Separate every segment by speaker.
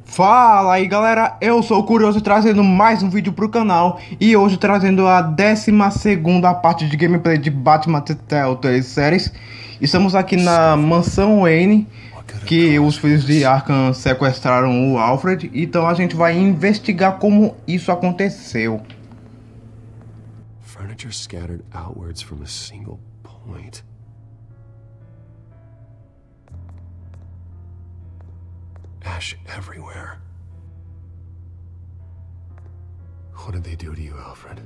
Speaker 1: Fala aí galera, eu sou o Curioso trazendo mais um vídeo pro canal e hoje trazendo a 12ª parte de gameplay de Batman Telltale séries. Estamos aqui na mansão Wayne, que os filhos de Arkham sequestraram o Alfred, então a gente vai investigar como isso aconteceu.
Speaker 2: Furniture scattered outwards from a single point. Ash everywhere. What did they do to you, Alfred?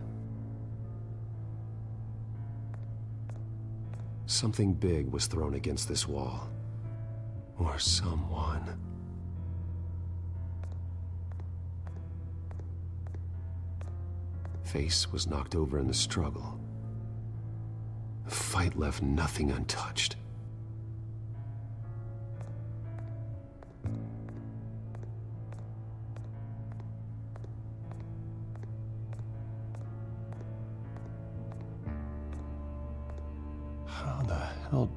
Speaker 2: Something big was thrown against this wall. Or someone. Face was knocked over in the struggle. The fight left nothing untouched. How the hell...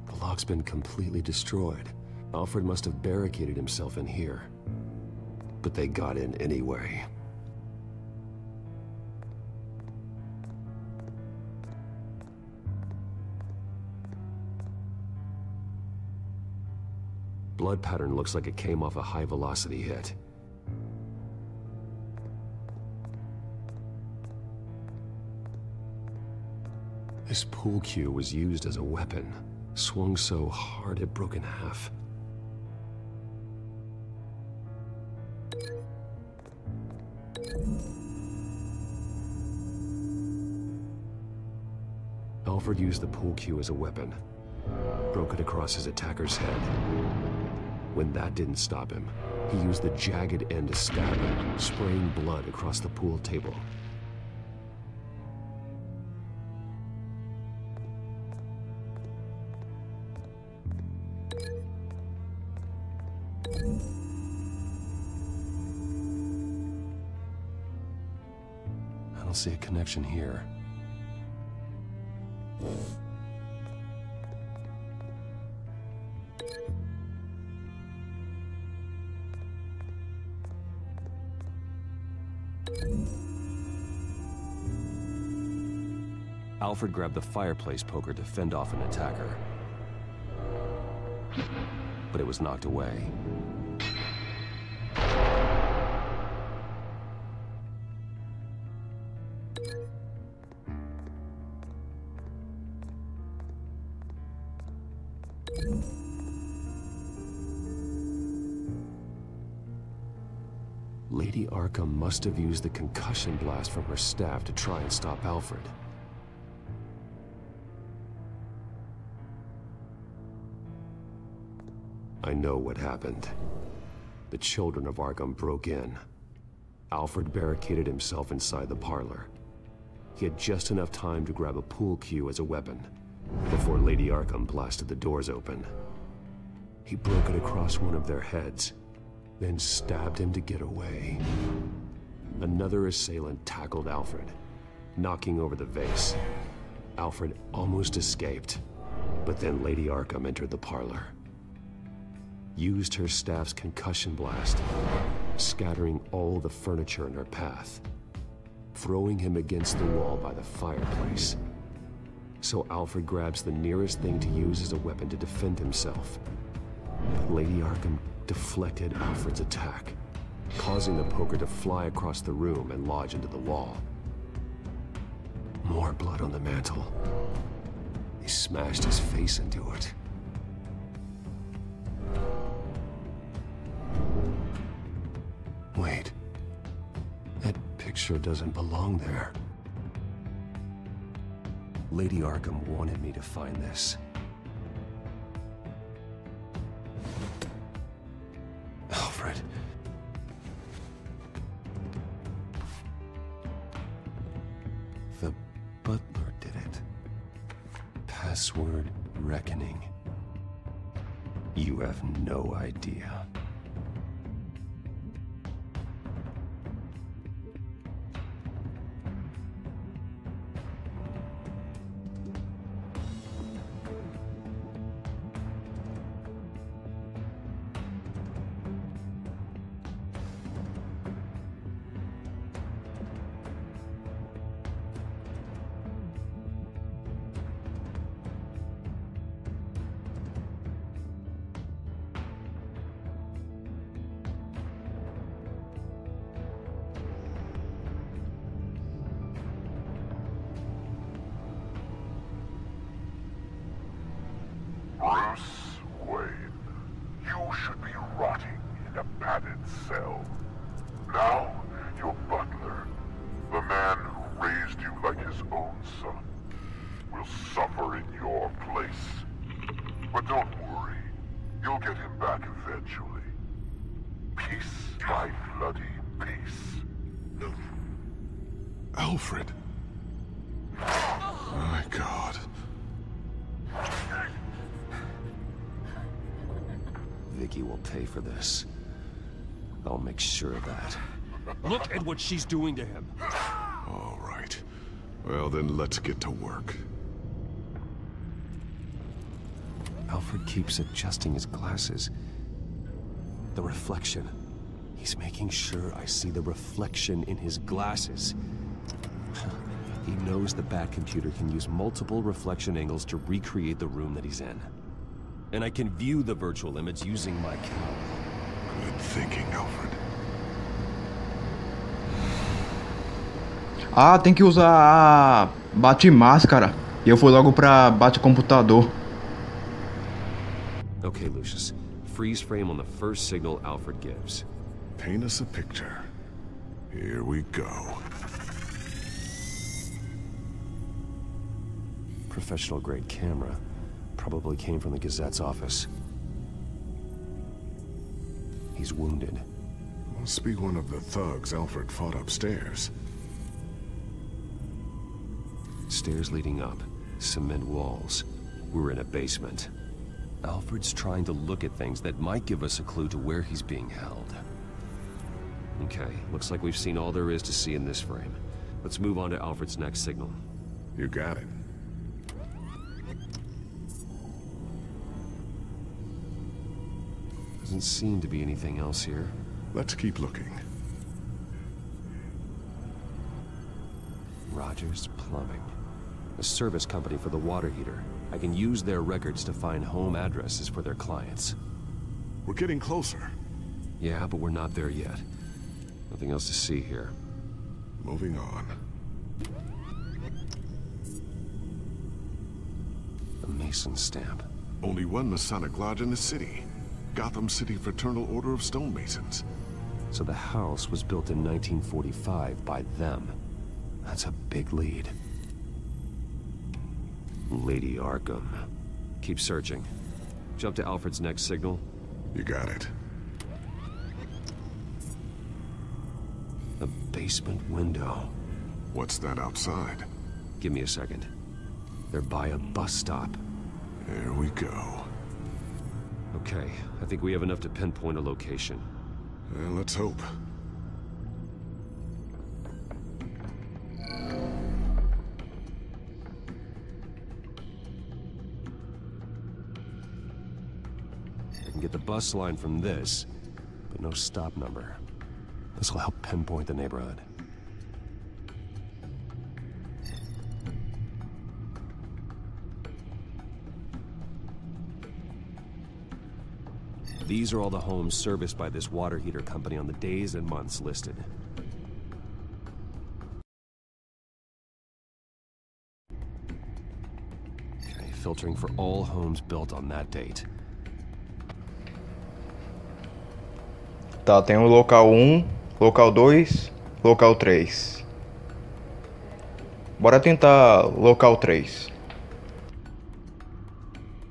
Speaker 2: The lock's been completely destroyed. Alfred must have barricaded himself in here. But they got in anyway. Blood pattern looks like it came off a high-velocity hit. This pool cue was used as a weapon, swung so hard it broke in half. Alfred used the pool cue as a weapon, broke it across his attacker's head. When that didn't stop him, he used the jagged end to stab him, spraying blood across the pool table. I don't see a connection here. Alfred grabbed the fireplace poker to fend off an attacker. But it was knocked away. Lady Arkham must have used the concussion blast from her staff to try and stop Alfred. I know what happened. The children of Arkham broke in. Alfred barricaded himself inside the parlor. He had just enough time to grab a pool cue as a weapon before Lady Arkham blasted the doors open. He broke it across one of their heads, then stabbed him to get away. Another assailant tackled Alfred, knocking over the vase. Alfred almost escaped, but then Lady Arkham entered the parlor. Used her staff's concussion blast, scattering all the furniture in her path, throwing him against the wall by the fireplace. So Alfred grabs the nearest thing to use as a weapon to defend himself. But Lady Arkham deflected Alfred's attack, causing the poker to fly across the room and lodge into the wall. More blood on the mantel. He smashed his face into it. Wait. That picture doesn't belong there. Lady Arkham wanted me to find this. Alfred. The butler did it. Password reckoning. You have no idea.
Speaker 3: own son will suffer in your place. But don't worry, you'll get him back eventually. Peace by bloody peace.
Speaker 4: Alfred. My God.
Speaker 2: Vicky will pay for this. I'll make sure of that.
Speaker 5: Look at what she's doing to him.
Speaker 4: All right. Well, then let's get to work.
Speaker 2: Alfred keeps adjusting his glasses. The reflection. He's making sure I see the reflection in his glasses. He knows the Bat computer can use multiple reflection angles to recreate the room that he's in. And I can view the virtual image using my camera.
Speaker 4: Good thinking, Alfred.
Speaker 1: Ah, tem que usar a bate-máscara. E eu fui logo pra bate-computador.
Speaker 2: Okay, Lucius. Freeze frame on the first signal Alfred gives.
Speaker 4: Paint us a picture. Here we go.
Speaker 2: Professional-grade camera. Probably came from the Gazette's office. He's wounded.
Speaker 4: Must be one of the thugs Alfred fought upstairs.
Speaker 2: Stairs leading up. Cement walls. We're in a basement. Alfred's trying to look at things that might give us a clue to where he's being held. Okay, looks like we've seen all there is to see in this frame. Let's move on to Alfred's next signal.
Speaker 4: You got it.
Speaker 2: Doesn't seem to be anything else here.
Speaker 4: Let's keep looking.
Speaker 2: Rogers Plumbing. A service company for the water heater. I can use their records to find home addresses for their clients.
Speaker 4: We're getting closer.
Speaker 2: Yeah, but we're not there yet. Nothing else to see here.
Speaker 4: Moving on.
Speaker 2: A Mason stamp.
Speaker 4: Only one Masonic lodge in the city. Gotham City Fraternal Order of Stonemasons.
Speaker 2: So the house was built in 1945 by them. That's a big lead. Lady Arkham. Keep searching. Jump to Alfred's next signal.
Speaker 4: You got it.
Speaker 2: A basement window.
Speaker 4: What's that outside?
Speaker 2: Give me a second. They're by a bus stop.
Speaker 4: There we go.
Speaker 2: Okay, I think we have enough to pinpoint a location.
Speaker 4: Well, let's hope.
Speaker 2: I can get the bus line from this, but no stop number. This will help pinpoint the neighborhood. These are all the homes serviced by this water heater company on the days and months listed. Okay, filtering for all homes built on that date.
Speaker 1: Tá, tem o local 1, local 2, local 3. Bora tentar local 3.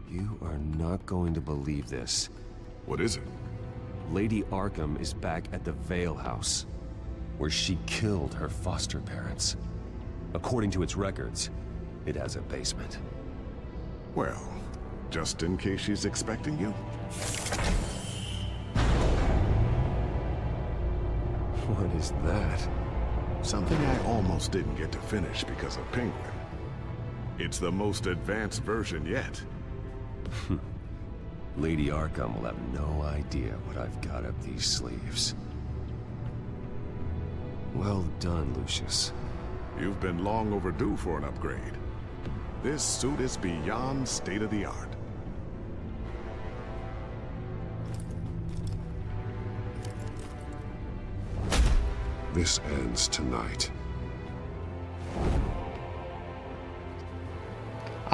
Speaker 2: You are not going to believe this.
Speaker 4: What is it?
Speaker 2: Lady Arkham is back at the Vale House, where she killed her foster parents. According to its records, it has a basement.
Speaker 4: Well, just in case she's expecting you.
Speaker 2: What is that?
Speaker 4: Something I almost didn't get to finish because of Penguin. It's the most advanced version yet.
Speaker 2: Lady Arkham will have no idea what I've got up these sleeves. Well done, Lucius.
Speaker 4: You've been long overdue for an upgrade. This suit is beyond state-of-the-art. This ends tonight.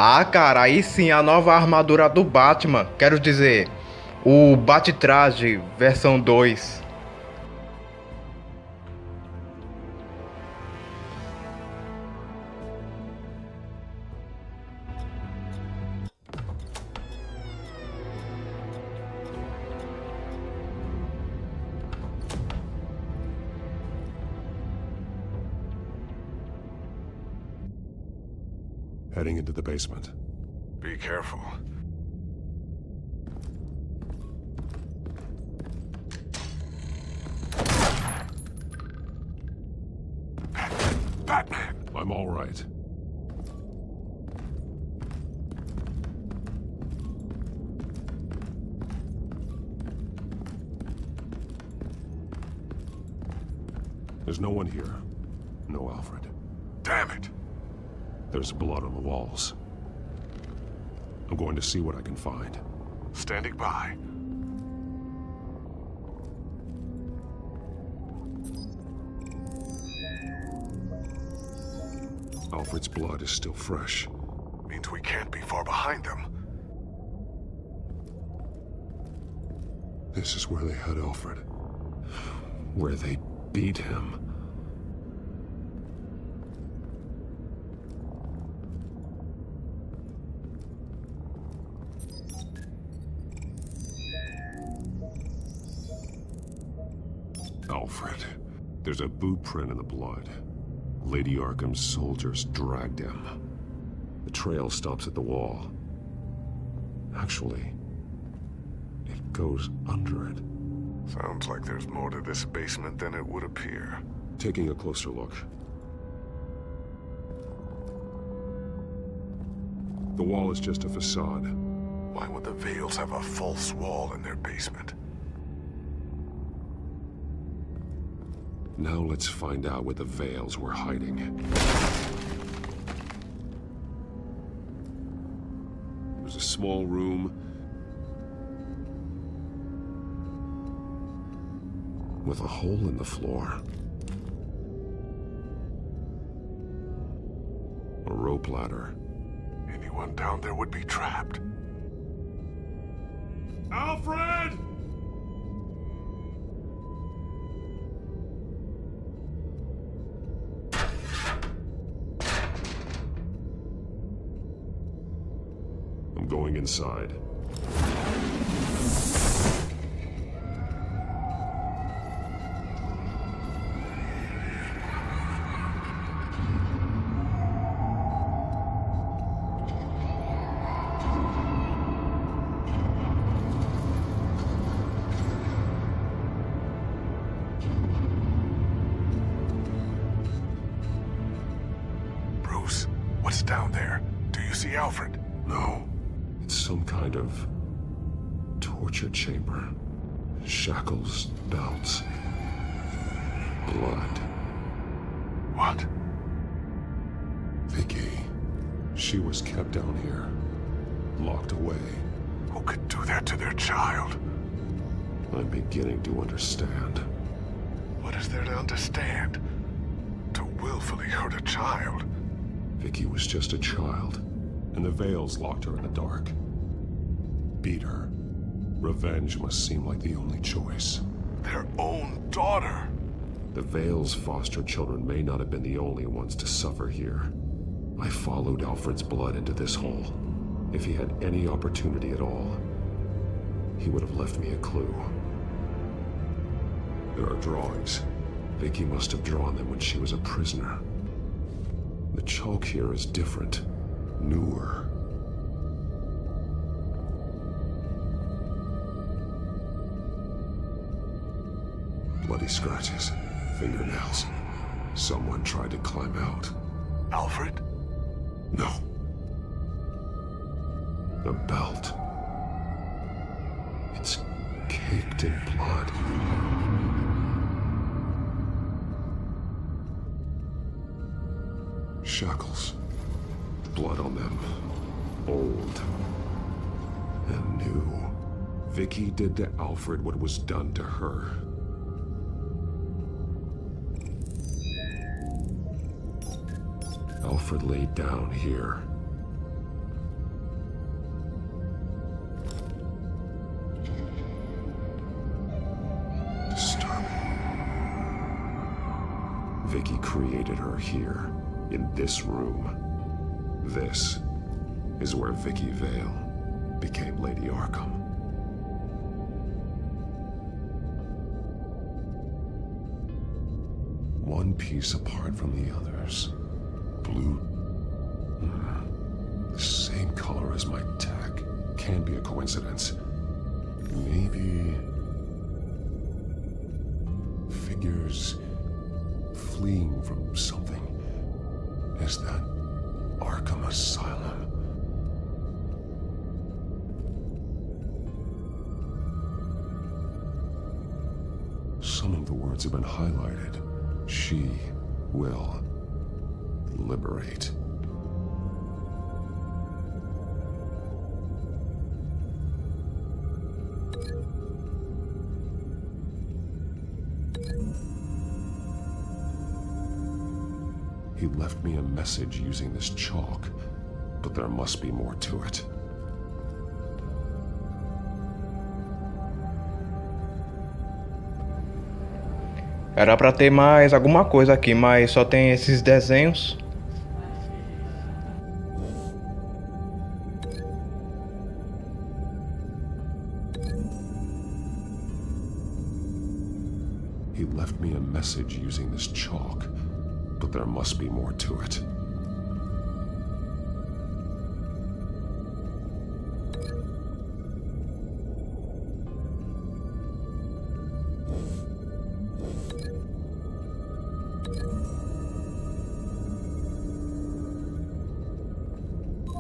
Speaker 1: Ah, cara, aí sim, a nova armadura do Batman. Quero dizer, o Bate-Traje versão 2.
Speaker 2: Heading into the basement.
Speaker 4: Be careful.
Speaker 3: Batman!
Speaker 2: I'm all right. There's no one here. No Alfred.
Speaker 3: Damn it!
Speaker 2: There's blood on the walls. I'm going to see what I can find.
Speaker 3: Standing by.
Speaker 2: Alfred's blood is still fresh.
Speaker 3: Means we can't be far behind them.
Speaker 2: This is where they had Alfred. Where they beat him. Alfred. There's a boot print in the blood. Lady Arkham's soldiers dragged him. The trail stops at the wall. Actually, it goes under it.
Speaker 3: Sounds like there's more to this basement than it would appear.
Speaker 2: Taking a closer look. The wall is just a facade.
Speaker 3: Why would the Vales have a false wall in their basement?
Speaker 2: Now let's find out where the Vales were hiding. It was a small room with a hole in the floor. A rope ladder.
Speaker 3: Anyone down there would be trapped.
Speaker 2: Alfred! I'm going inside.
Speaker 3: Bruce, what's down there? Do you see Alfred?
Speaker 2: No. It's some kind of torture chamber. Shackles, belts, blood.
Speaker 3: What?
Speaker 2: Vicky. She was kept down here, locked away.
Speaker 3: Who could do that to their child?
Speaker 2: I'm beginning to understand.
Speaker 3: What is there to understand? To willfully hurt a child?
Speaker 2: Vicky was just a child, and the Vales locked her in the dark. Beat her. Revenge must seem like the only choice.
Speaker 3: Their own daughter!
Speaker 2: The Vales' foster children may not have been the only ones to suffer here. I followed Alfred's blood into this hole. If he had any opportunity at all, he would have left me a clue. There are drawings. Vicky must have drawn them when she was a prisoner. The chalk here is different, newer. Bloody scratches, fingernails. Someone tried to climb out.
Speaker 3: Alfred?
Speaker 2: No. A belt. It's caked in blood. Shackles. Blood on them. Old. And new. Vicky did to Alfred what was done to her. Alfred laid down here. Disturbing. Vicky created her here, in this room. This is where Vicky Vale became Lady Arkham. One piece apart from the others. Blue. Where's my tech? Can be a coincidence. Maybe... figures fleeing from something. Is that Arkham Asylum? Some of the words have been highlighted. She will liberate. He left me a message using this chalk, but there must be more to it.
Speaker 1: Era pra ter mais alguma coisa aqui, mas só tem esses desenhos.
Speaker 2: He left me a message using this chalk, but there must be more to it.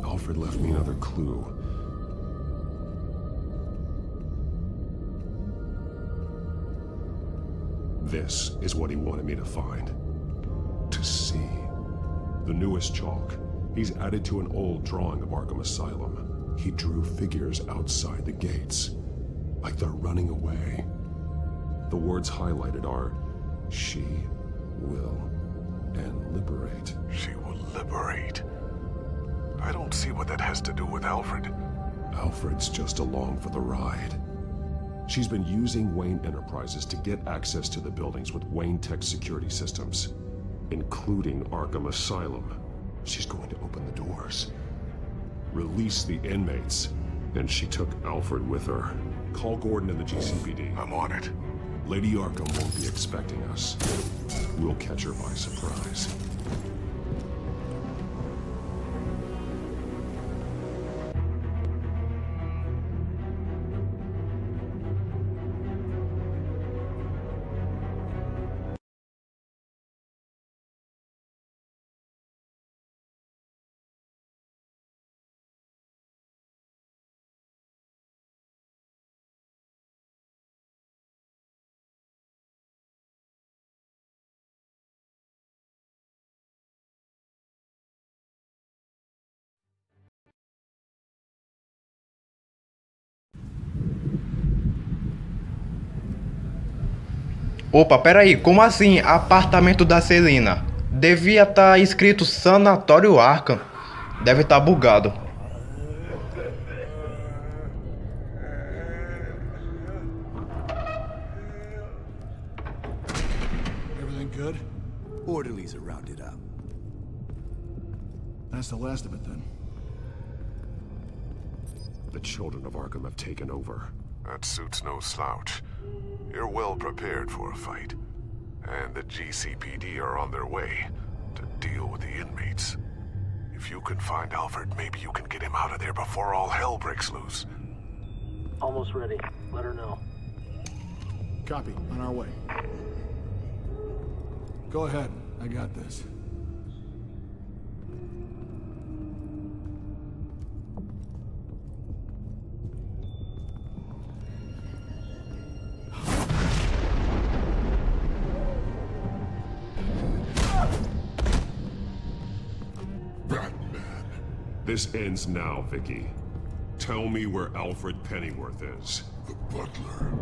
Speaker 2: Alfred left me another clue. This is what he wanted me to find. To see. The newest chalk. He's added to an old drawing of Arkham Asylum. He drew figures outside the gates. Like they're running away. The words highlighted are, she will, and liberate.
Speaker 4: She will liberate. I don't see what that has to do with Alfred.
Speaker 2: Alfred's just along for the ride. She's been using Wayne Enterprises to get access to the buildings with Wayne Tech security systems, including Arkham Asylum. She's going to open the doors, release the inmates, and she took Alfred with her. Call Gordon and the GCPD.
Speaker 4: I'm on it.
Speaker 2: Lady Arkham won't be expecting us. We'll catch her by surprise.
Speaker 1: Opa, peraí, como assim apartamento da Celina? Devia estar escrito Sanatório Arkham. Deve estar bugado.
Speaker 6: Everything good?
Speaker 7: Orderlies are rounded up.
Speaker 6: That's the last of it then.
Speaker 2: The children of Arkham have taken over.
Speaker 4: That suit's no slouch. You're well prepared for a fight. And the GCPD are on their way to deal with the inmates. If you can find Alfred, maybe you can get him out of there before all hell breaks loose.
Speaker 8: Almost ready. Let her know.
Speaker 6: Copy. On our way. Go ahead. I got this.
Speaker 2: This ends now, Vicky. Tell me where Alfred Pennyworth is.
Speaker 3: The butler.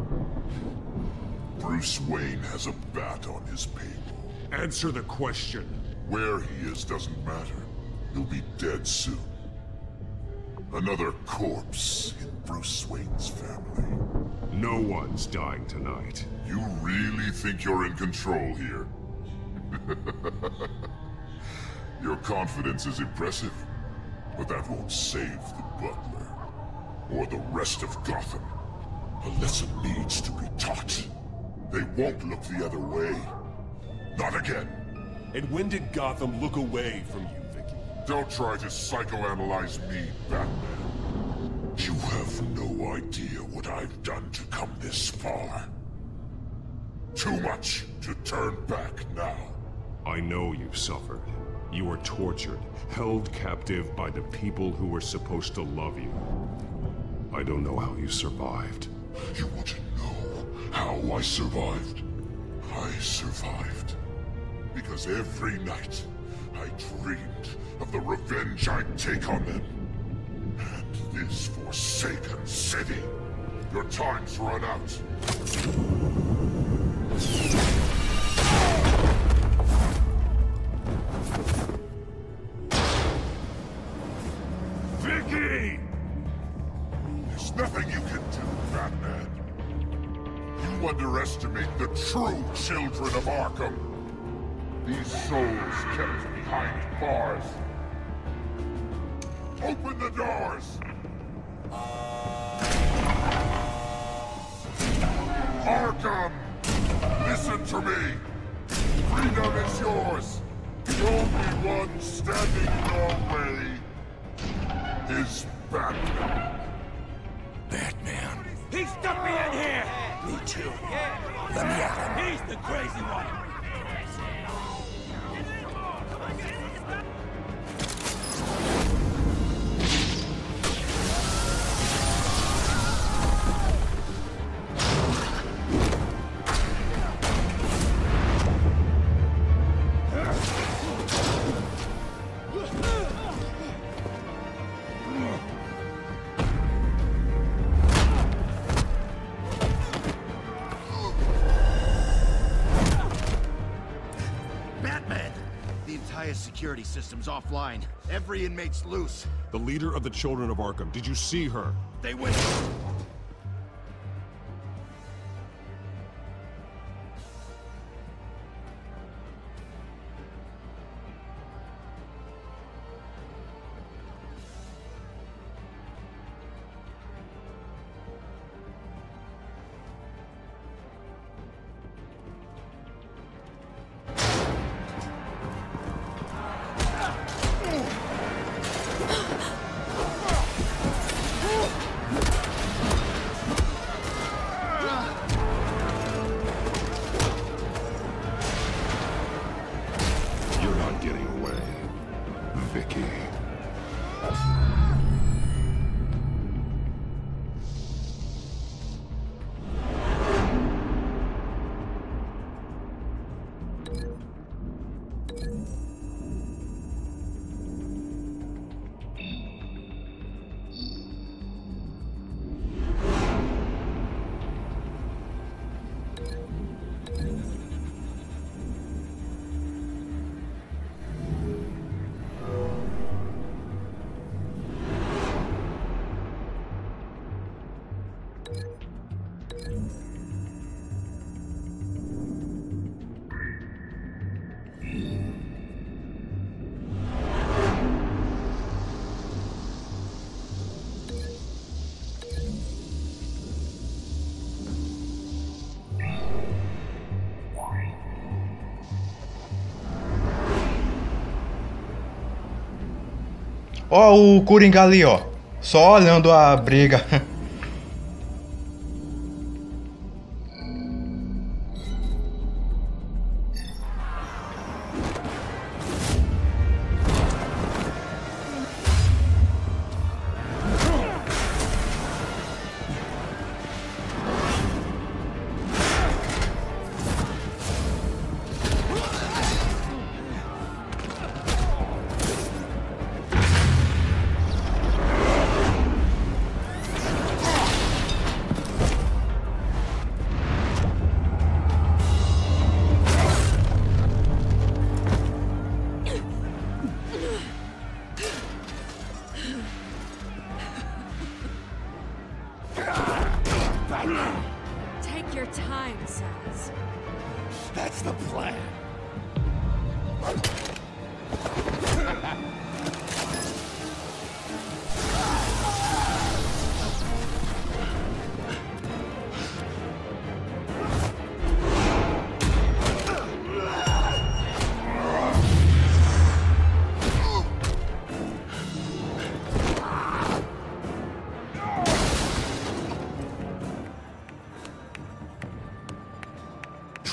Speaker 3: Bruce Wayne has a bat on his payroll.
Speaker 2: Answer the question.
Speaker 3: Where he is doesn't matter. He'll be dead soon. Another corpse in Bruce Wayne's family.
Speaker 2: No one's dying tonight.
Speaker 3: You really think you're in control here? Your confidence is impressive, but that won't save the butler, or the rest of Gotham. A lesson needs to be taught. They won't look the other way. Not again.
Speaker 2: And when did Gotham look away from you, Vicky?
Speaker 3: Don't try to psychoanalyze me, Batman. have no idea what I've done to come this far. Too much to turn back now.
Speaker 2: I know you've suffered. You were tortured, held captive by the people who were supposed to love you. I don't know how you survived.
Speaker 3: You want to know how I survived? I survived because every night I dreamed of the revenge I'd take on them. And this forsaken city. Your time's run out.
Speaker 2: Vicky!
Speaker 3: There's nothing you can do, Batman. You underestimate the true children of Arkham. These souls kept behind bars. Open the doors! Arkham! Listen to me! Freedom is yours! The only one standing in your way is Batman.
Speaker 7: Batman.
Speaker 5: He stuck me in here!
Speaker 7: Me too. Let me at him.
Speaker 5: He's the crazy one!
Speaker 7: Security system's offline. Every inmate's loose.
Speaker 2: The leader of the Children of Arkham, did you see her?
Speaker 7: They went...
Speaker 1: Ó o Coringa ali, ó. Só olhando a briga.
Speaker 9: Take your time, Sans.
Speaker 7: That's the plan.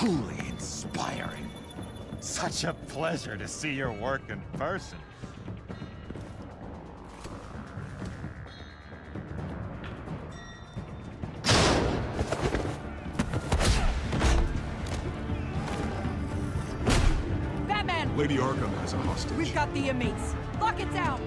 Speaker 7: truly inspiring. Such a pleasure to see your work in person.
Speaker 9: Batman!
Speaker 4: Lady Arkham has a hostage.
Speaker 9: We've got the inmates. Lock it down!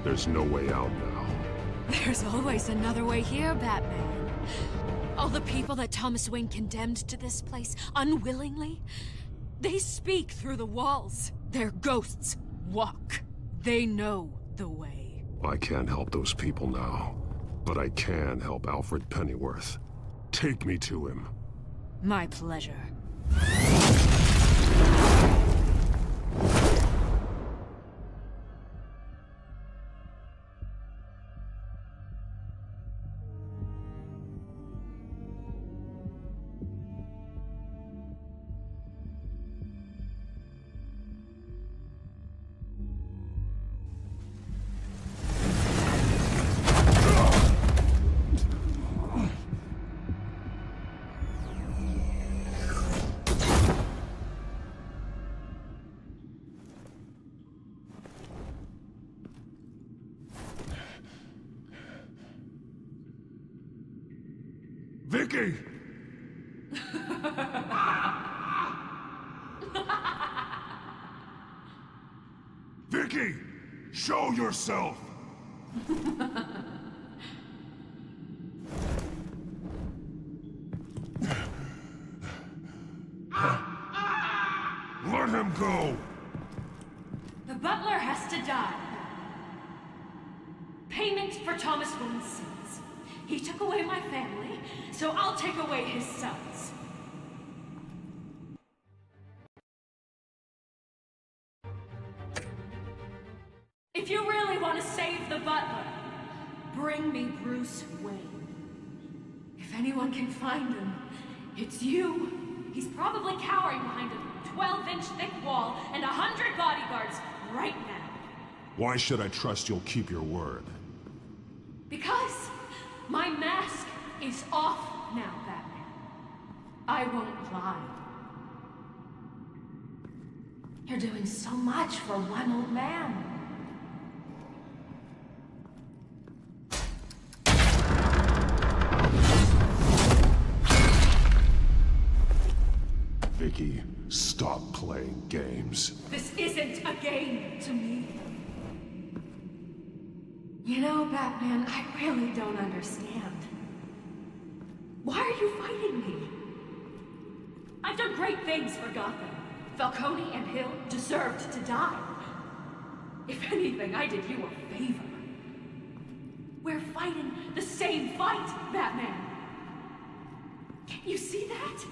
Speaker 2: There's no way out now.
Speaker 9: There's always another way here, Batman. All the people that Thomas Wayne condemned to this place unwillingly, they speak through the walls. Their ghosts walk. They know the way.
Speaker 2: I can't help those people now, but I can help Alfred Pennyworth. Take me to him.
Speaker 9: My pleasure.
Speaker 4: Vicky! Vicky! Show yourself! Let him go!
Speaker 9: The butler has to die. Payment for Thomas Wayne's sins. He took away my family, so I'll take away his sons. If you really want to save the butler, bring me Bruce Wayne. If anyone can find him, it's you. He's probably cowering behind a 12-inch thick wall and 100 bodyguards right now.
Speaker 4: Why should I trust you'll keep your word?
Speaker 9: Because my mask is off now, Batman. I won't lie. You're doing so much for one old man.
Speaker 2: Vicky, stop playing games.
Speaker 9: This isn't a game to me. You know, Batman, I really don't understand. Why are you fighting me? I've done great things for Gotham. Falcone and Hill deserved to die. If anything, I did you a favor. We're fighting the same fight, Batman. Can you see that?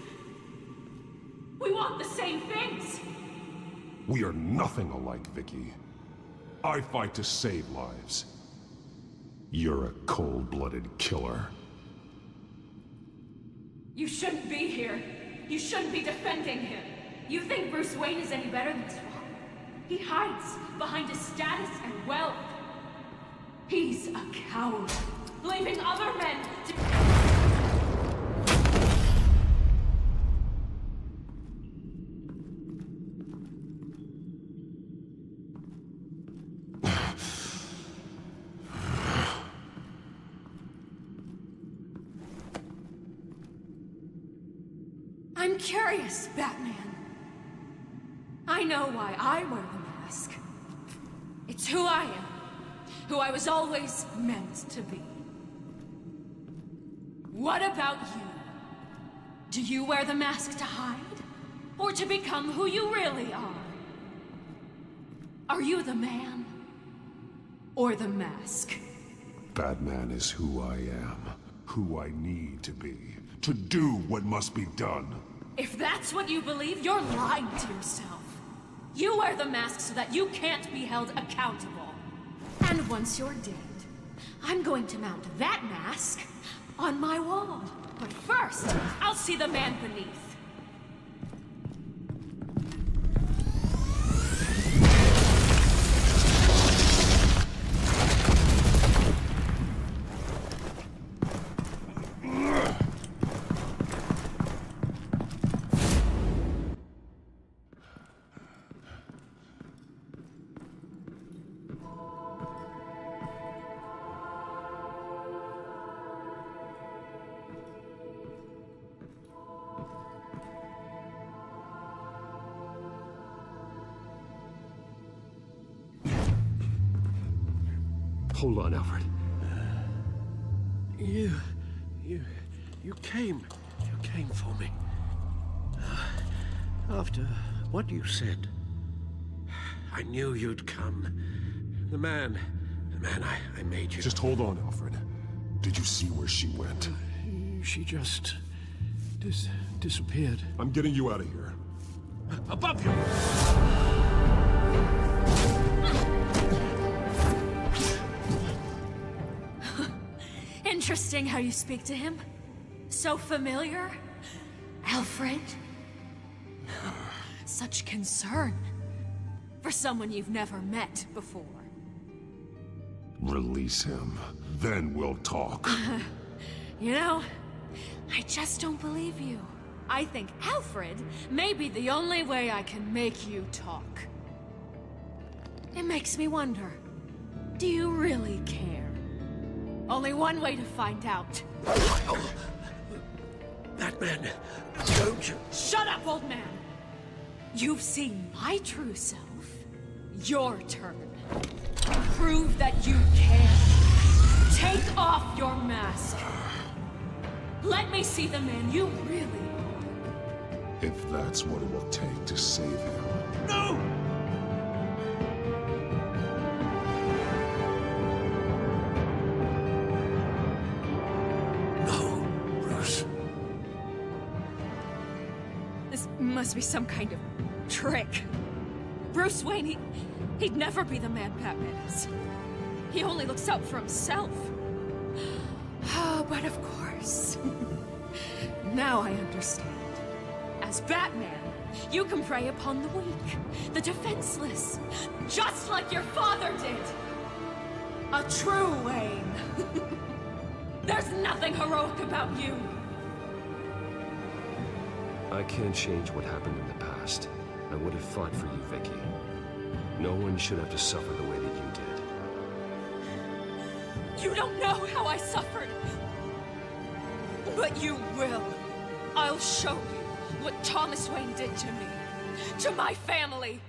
Speaker 9: We want the same things.
Speaker 2: We are nothing alike, Vicky. I fight to save lives. You're a cold-blooded killer.
Speaker 9: You shouldn't be here. You shouldn't be defending him. You think Bruce Wayne is any better than his father? He hides behind his status and wealth. He's a coward, leaving other men to... I'm curious, Batman. I know why I wear the mask. It's who I am. Who I was always meant to be. What about you? Do you wear the mask to hide? Or to become who you really are? Are you the man? Or the mask?
Speaker 2: Batman is who I am.
Speaker 4: who I need to be, to do what must be done.
Speaker 9: If that's what you believe, you're lying to yourself. You wear the mask so that you can't be held accountable. And once you're dead, I'm going to mount that mask on my wall. But first, I'll see the man beneath.
Speaker 2: Hold on, Alfred.
Speaker 10: You came for me. After what you said, I knew you'd come. The man I made you.
Speaker 4: Just hold on, Alfred. Did you see where she went?
Speaker 10: She just disappeared.
Speaker 4: I'm getting you out of here.
Speaker 10: Above you!
Speaker 9: Interesting how you speak to him. So familiar. Alfred. Such concern. For someone you've never met before.
Speaker 4: Release him. Then we'll talk.
Speaker 9: You know, I just don't believe you. I think Alfred may be the only way I can make you talk. It makes me wonder, do you really care? Only one way to find out.
Speaker 10: That man, don't you...
Speaker 9: Shut up, old man! You've seen my true self. Your turn. Prove that you care. Take off your mask. Let me see the man you really are.
Speaker 4: If that's what it will take to save him.
Speaker 10: No! No, Bruce.
Speaker 9: This must be some kind of trick. Bruce Wayne, he'd never be the man Batman is. He only looks out for himself. Oh, but of course. Now I understand. As Batman, you can prey upon the weak, the defenseless, just like your father did. A true Wayne. There's nothing heroic about you.
Speaker 2: I can't change what happened in the past. I would have fought for you, Vicky. No one should have to suffer the way that you did.
Speaker 9: You don't know how I suffered. But you will. I'll show you what Thomas Wayne did to me. To my family.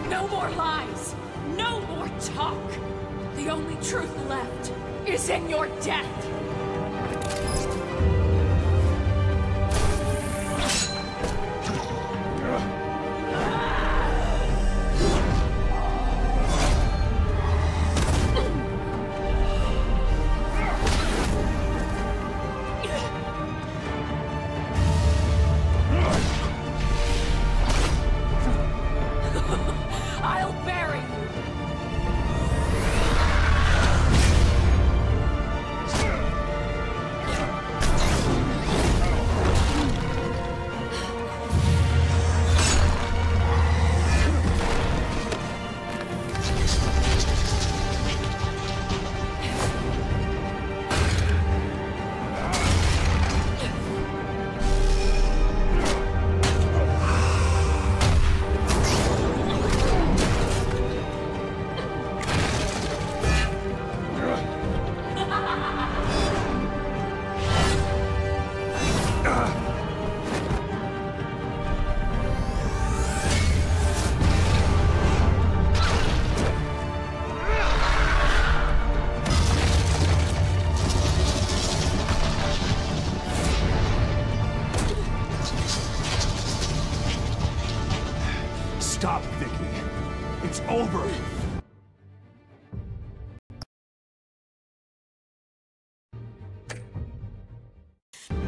Speaker 9: No more lies! No more talk! The only truth left is in your death! I'll bury you!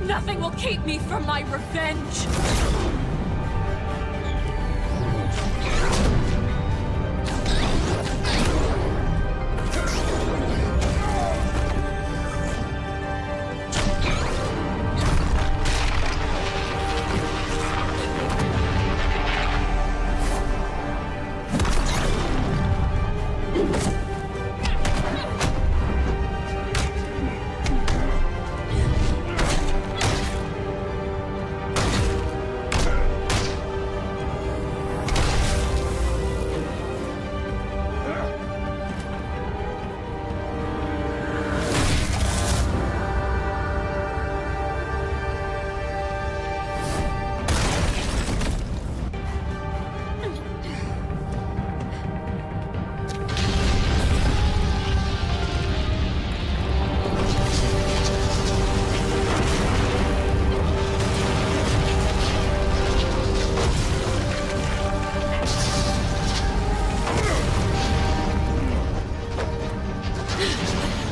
Speaker 9: Nothing will keep me from my revenge!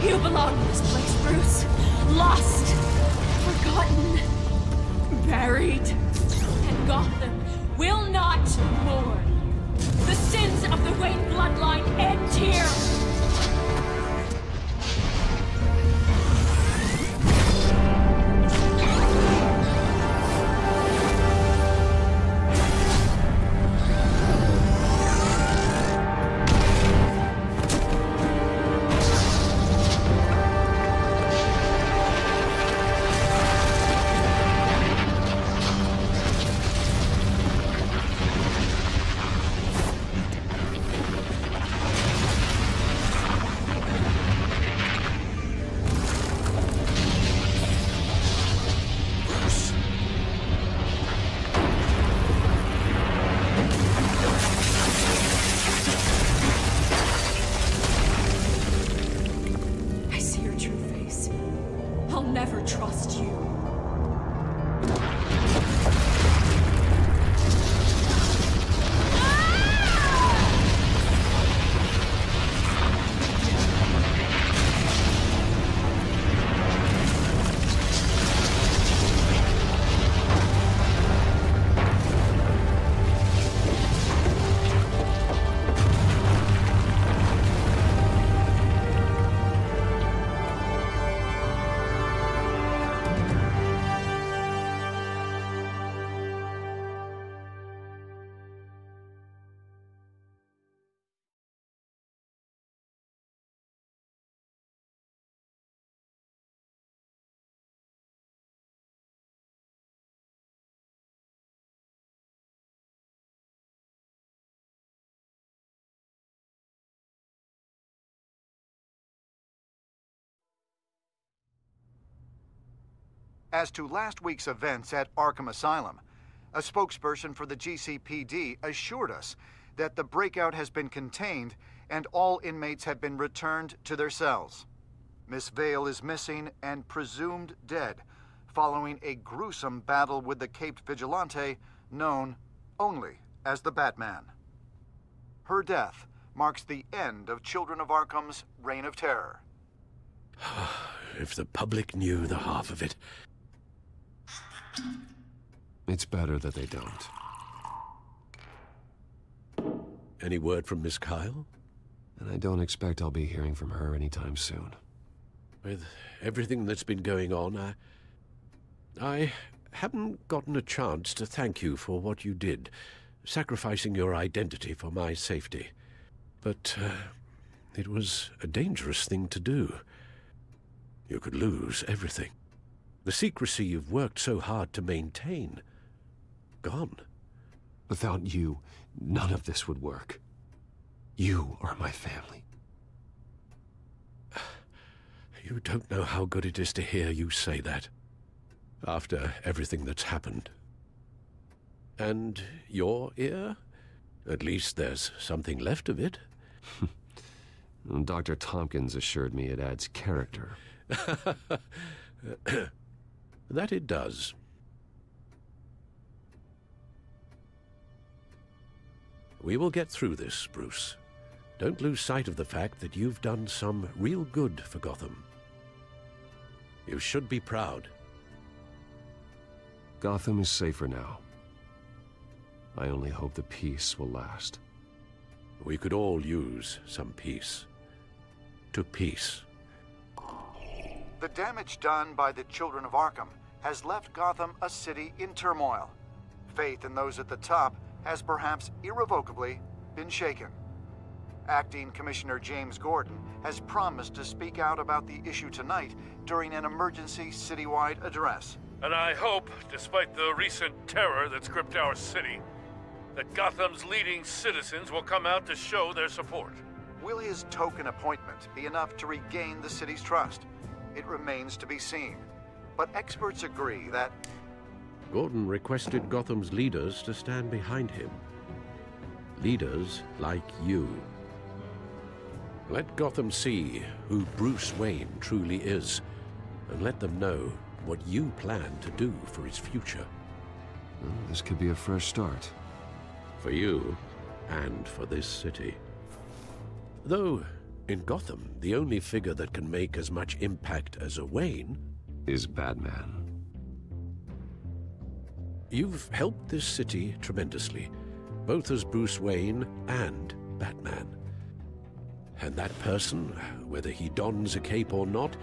Speaker 9: You belong in this place, Bruce. Lost, forgotten, buried. And Gotham will not mourn. The sins of the Wayne bloodline end here. I'll never trust you.
Speaker 11: As to last week's events at Arkham Asylum, a spokesperson for the GCPD assured us that the breakout has been contained and all inmates have been returned to their cells. Miss Vale is missing and presumed dead, following a gruesome battle with the caped vigilante known only as the Batman. Her death marks the end of Children of Arkham's reign of terror.
Speaker 10: If the public knew the half of it.
Speaker 2: It's better that they don't.
Speaker 10: Any word from Miss Kyle?
Speaker 2: And I don't expect I'll be hearing from her anytime soon.
Speaker 10: With everything that's been going on, I haven't gotten a chance to thank you for what you did, sacrificing your identity for my safety. But it was a dangerous thing to do. You could lose everything. The secrecy you've worked so hard to maintain. Gone.
Speaker 2: Without you, none of this would work. You are my family.
Speaker 10: You don't know how good it is to hear you say that. After everything that's happened. And your ear? At least there's something left of it.
Speaker 2: Dr. Tompkins assured me it adds character.
Speaker 10: That it does. We will get through this, Bruce. Don't lose sight of the fact that you've done some real good for Gotham. You should be proud.
Speaker 2: Gotham is safer now. I only hope the peace will last.
Speaker 10: We could all use some peace. To peace.
Speaker 11: The damage done by the Children of Arkham has left Gotham a city in turmoil. Faith in those at the top has perhaps irrevocably been shaken. Acting Commissioner James Gordon has promised to speak out about the issue tonight during an emergency citywide address.
Speaker 12: And I hope, despite the recent terror that's gripped our city, that Gotham's leading citizens will come out to show their support.
Speaker 11: Will his token appointment be enough to regain the city's trust? It remains to be seen. But experts agree that
Speaker 10: Gordon requested Gotham's leaders to stand behind him. Leaders like you. Let Gotham see who Bruce Wayne truly is, and let them know what you plan to do for his future.
Speaker 2: Well, this could be a fresh start.
Speaker 10: For you, and for this city. Though, in Gotham, the only figure that can make as much impact as a Wayne
Speaker 2: is Batman.
Speaker 10: You've helped this city tremendously, both as Bruce Wayne and Batman. And that person, whether he dons a cape or not,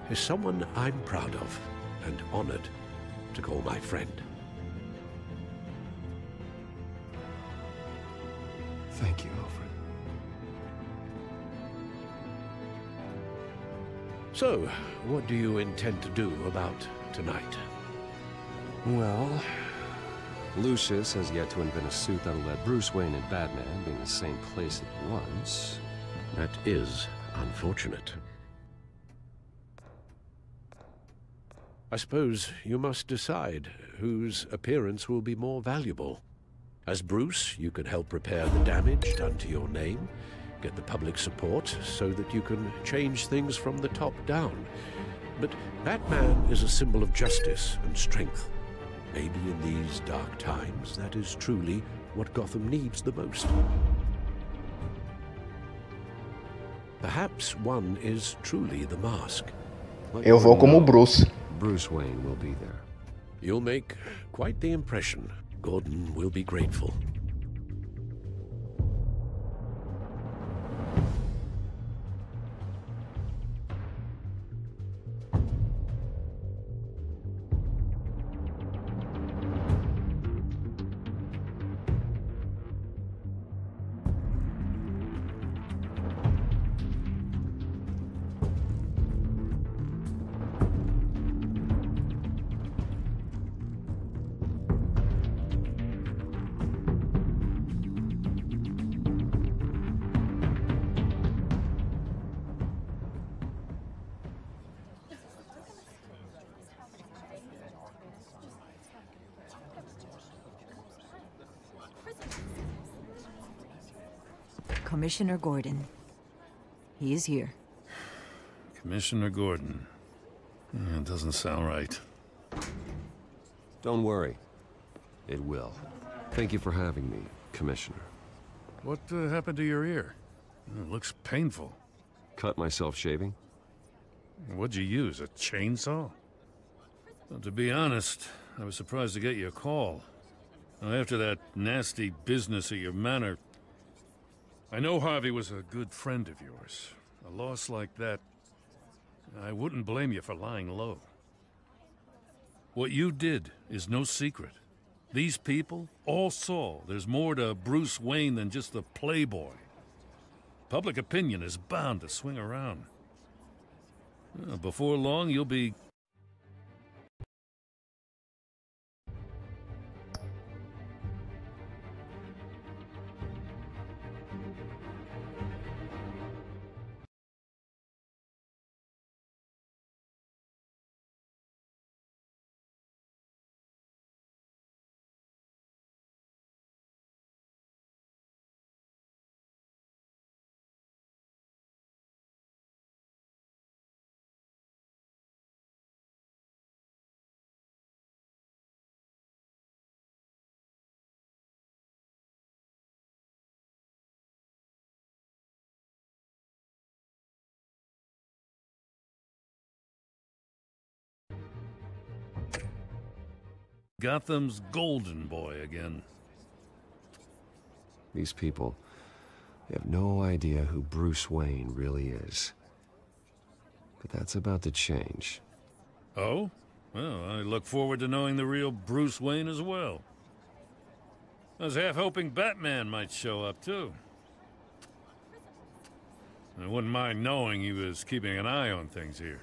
Speaker 10: is someone I'm proud of and honored to call my friend.
Speaker 2: Thank you, Alfred.
Speaker 10: So, what do you intend to do about tonight?
Speaker 2: Well, Lucius has yet to invent a suit that'll let Bruce Wayne and Batman be in the same place at once.
Speaker 10: That is unfortunate. I suppose you must decide whose appearance will be more valuable. As Bruce, you can help repair the damage done to your name, get the public support so that you can change things from the top down. But Batman is a symbol of justice and strength. Maybe in these dark times, that is truly what Gotham needs the most. Perhaps one is truly the mask.
Speaker 1: Eu vou como Bruce.
Speaker 2: Bruce Wayne will be there.
Speaker 10: You'll make quite the impression. Gordon will be grateful.
Speaker 13: Commissioner Gordon. He is here.
Speaker 12: Commissioner Gordon. It doesn't sound right.
Speaker 2: Don't worry. It will. Thank you for having me, Commissioner.
Speaker 12: What happened to your ear? It looks painful.
Speaker 2: Cut myself shaving?
Speaker 12: What'd you use, a chainsaw? Well, to be honest, I was surprised to get your call. Now, after that nasty business at your manor, I know Harvey was a good friend of yours. A loss like that, I wouldn't blame you for lying low. What you did is no secret. These people all saw there's more to Bruce Wayne than just the playboy. Public opinion is bound to swing around. Before long, you'll be Gotham's golden boy again.
Speaker 2: These people, they have no idea who Bruce Wayne really is. But that's about to change.
Speaker 12: Oh? Well, I look forward to knowing the real Bruce Wayne as well. I was half hoping Batman might show up, too. I wouldn't mind knowing he was keeping an eye on things here.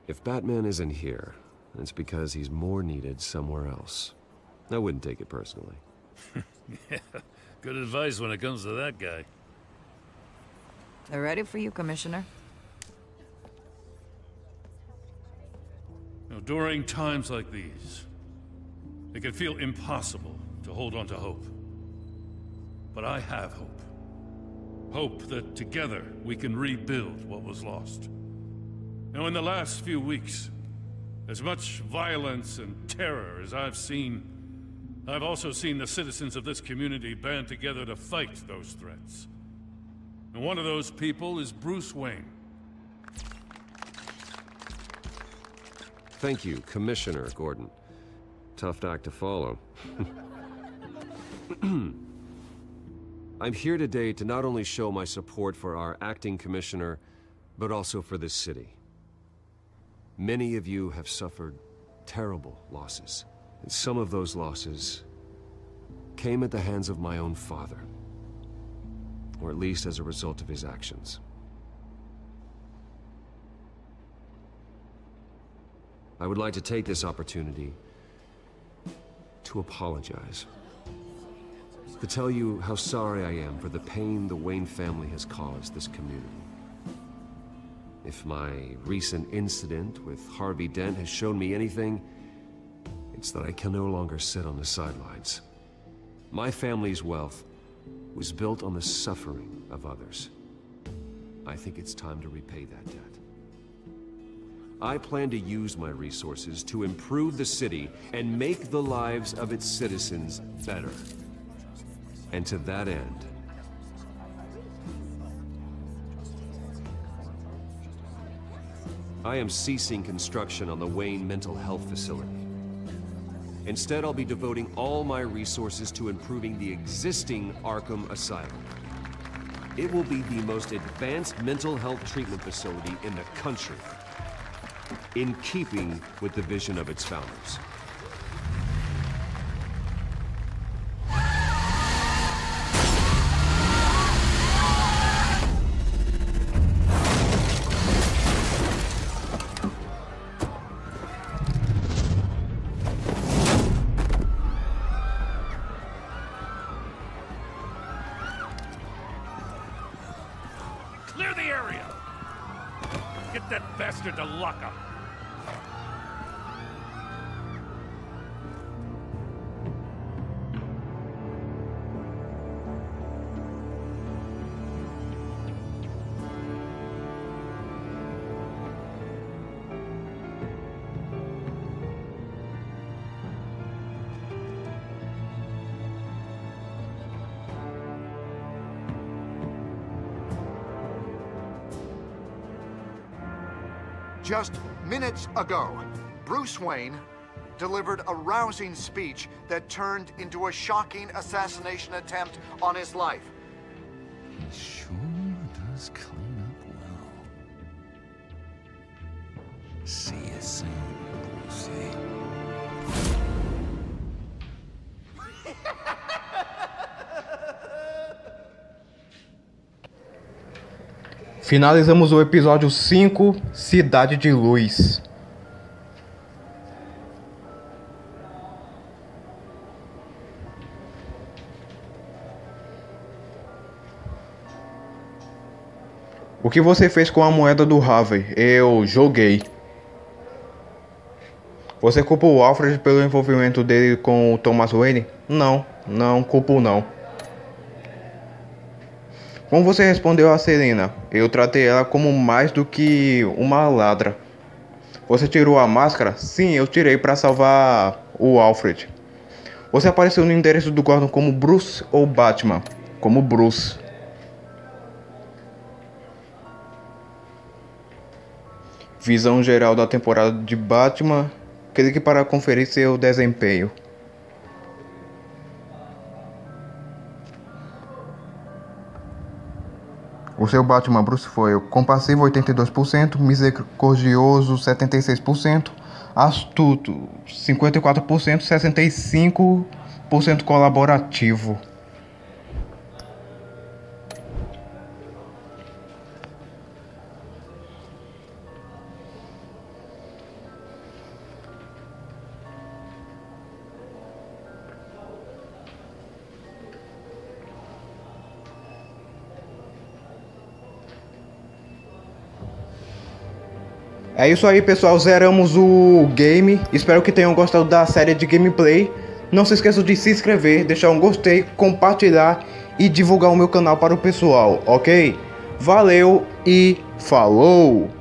Speaker 2: If Batman isn't here, it's because he's more needed somewhere else. I wouldn't take it personally.
Speaker 12: Yeah, good advice when it comes to that guy.
Speaker 13: They're ready for you, Commissioner.
Speaker 12: You know, during times like these, it can feel impossible to hold on to hope. But I have hope. Hope that together we can rebuild what was lost. Now, in the last few weeks, as much violence and terror as I've seen, I've also seen the citizens of this community band together to fight those threats. And one of those people is Bruce Wayne.
Speaker 2: Thank you, Commissioner Gordon. Tough act to follow. I'm here today to not only show my support for our acting commissioner, but also for this city. Many of you have suffered terrible losses, and some of those losses came at the hands of my own father, or at least as a result of his actions. I would like to take this opportunity to apologize. To tell you how sorry I am for the pain the Wayne family has caused this community. If my recent incident with Harvey Dent has shown me anything, it's that I can no longer sit on the sidelines. My family's wealth was built on the suffering of others. I think it's time to repay that debt. I plan to use my resources to improve the city and make the lives of its citizens better. And to that end, I am ceasing construction on the Wayne Mental Health Facility. Instead, I'll be devoting all my resources to improving the existing Arkham Asylum. It will be the most advanced mental health treatment facility in the country, in keeping with the vision of its founders.
Speaker 12: Clear the area! Get that bastard to lock up!
Speaker 11: Just minutes ago, Bruce Wayne delivered a rousing speech that turned into a shocking assassination attempt on his life.
Speaker 14: He sure does clean up well. See you soon, Brucey.
Speaker 1: Finalizamos o episódio 5, Cidade de Luz. O que você fez com a moeda do Harvey? Eu joguei. Você culpa o Alfred pelo envolvimento dele com o Thomas Wayne? Não, não culpo não. Como você respondeu a Selina? Eu tratei ela como mais do que uma ladra. Você tirou a máscara? Sim, eu tirei para salvar o Alfred. Você apareceu no endereço do Gordon como Bruce ou Batman? Como Bruce. Visão geral da temporada de Batman. Clique para conferir seu desempenho. O seu Batman Bruce foi compassivo 82%, misericordioso 76%, astuto 54%, 65% colaborativo. É isso aí, pessoal, zeramos o game. Espero que tenham gostado da série de gameplay. Não se esqueçam de se inscrever, deixar um gostei, compartilhar e divulgar o meu canal para o pessoal, ok? Valeu e falou!